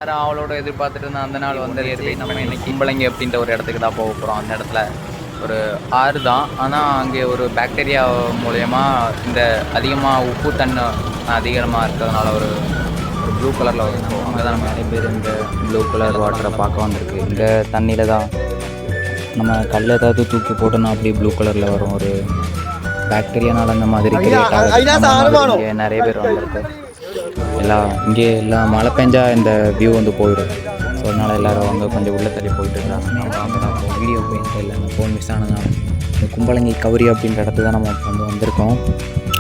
அவளோட எதிர்பார்த்துட்டு இருந்த அந்த நாள் வந்துருச்சு. நம்ம இன்னைக்கு கும்பலங்கி அப்படின்ற ஒரு இடத்துக்கு தான் போக போகிறோம். அந்த இடத்துல ஒரு ஆறு தான், ஆனால் அங்கே ஒரு பாக்டீரியா மூலயமா இந்த அதிகமாக உப்பு தண்ணி அதிகமாக இருக்கிறதுனால ஒரு ஒரு ப்ளூ கலரில் வரும். அங்கே தான் நம்ம நிறைய பேர் இந்த ப்ளூ கலர் வாட்டரை பார்க்க வந்திருக்கு. இந்த தண்ணியில் தான் நம்ம கல் ஏதாவது தூக்கி போட்டோன்னா அப்படியே ப்ளூ கலரில் வரும். ஒரு பாக்டீரியானால அந்த மாதிரி நிறைய பேர் வந்திருக்கு. எல்லாம் மழை பெஞ்சா இந்த வியூ வந்து போயிடும். ஸோ அதனால் எல்லோரும் அங்கே கொஞ்சம் உள்ளே தள்ளி போயிட்டு இருக்காங்க. நம்ம அங்கே தான் வீடியோ போயிட்டு இல்லை, அந்த ஃபோன் மிஸ் ஆனதுனால இந்த கும்பலங்கி கவரி அப்படின்ற இடத்துக்கு தான் நம்ம வந்து வந்திருக்கோம்.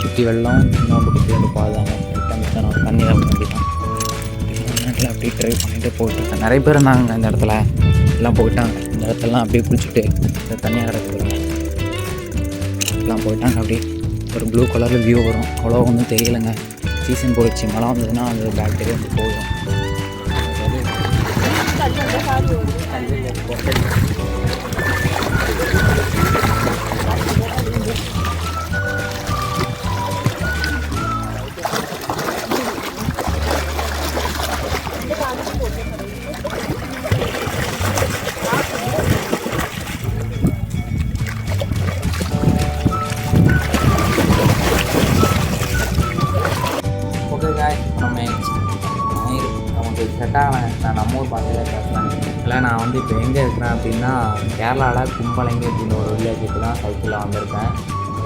சுற்றி வெள்ளம் நோண்டு குத்தி வந்து பாதுகாங்க மிஸ் ஆன ஒரு தண்ணி தான் வேண்டிதான் அப்படியே ட்ரைவ் பண்ணிட்டு போயிட்டுருக்கேன். நிறைய பேர் இருந்தாங்க இந்த இடத்துல, எல்லாம் போயிட்டாங்க. இந்த இடத்துலலாம் அப்படியே குளிச்சுட்டு இந்த தண்ணியாக கிடக்குறாங்க எல்லாம் போயிட்டாங்க. அப்படியே ஒரு ப்ளூ கலரில் வியூ வரும். அவ்வளோ ஒன்றும் தெரியலைங்க. சீசன் போயிடுச்சு, மழை வந்ததுன்னா அந்த பாக்டீரியா வந்து போயிடும். நமக்கு செட்டாக நான் நம்ம ஊர் பார்த்துல பேசுகிறேன். இல்லை, நான் வந்து இப்போ எங்கே இருக்கிறேன் அப்படின்னா கேரளாவில் கும்பலங்கி அப்படின்னு ஒரு வில்லேஜுக்கு தான் சைக்கிளில் வந்திருக்கேன்.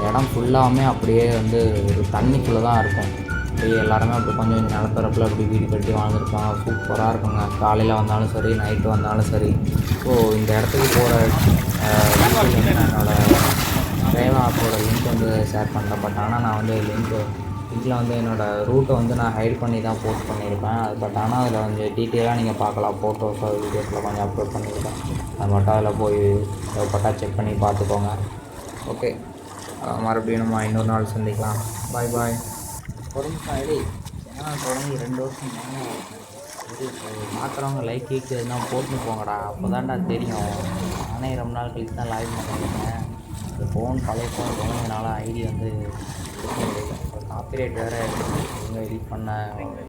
இடம் ஃபுல்லாகவுமே அப்படியே வந்து ஒரு தண்ணிக்குள்ளே தான் இருக்கும். அப்படியே எல்லாருமே அப்படி கொஞ்சம் நிலப்பரப்பில் அப்படி வீடு கட்டி வாழ்ந்துருப்பாங்க. சூப்பராக இருக்குங்க. காலையில் வந்தாலும் சரி, நைட்டு வந்தாலும் சரி. ஸோ இந்த இடத்துக்கு போகிற என்னோடய டிரைவர் ஆப்போட லிங்க் வந்து ஷேர் பண்ணுறேன். பட் ஆனால் நான் வந்து இதில் வந்து என்னோடய ரூட்டை வந்து நான் ஹைட் பண்ணி தான் போஸ்ட் பண்ணியிருப்பேன். அது பட் ஆனால் அதில் கொஞ்சம் டீட்டெயிலாக நீங்கள் பார்க்கலாம். ஃபோட்டோஸோ வீடியோஸில் கொஞ்சம் அப்லோட் பண்ணியிருக்கேன். அது மட்டும் அதில் போய் தேவைப்பட்டா செக் பண்ணி பார்த்துக்கோங்க. ஓகே, மறுபடியும் நம்ம இன்னொரு நாள் சந்திக்கலாம். பாய் பாய். தொடங்கி ஏன்னா தொடங்கி 2 வருஷம் இது மாத்திரவங்க லைக் கீக்கு எதுனா போட்டுன்னு போங்கடா, அப்போ தான்டா தெரியும். நானே ரொம்ப நாள் கழிச்சு தான் லைவ் பண்ணியிருக்கேன். இந்த ஃபோன் பழைய ஃபோன் தொடங்கினால ஐடி வந்து காப்பிரைட் வேறு எடிட் பண்ண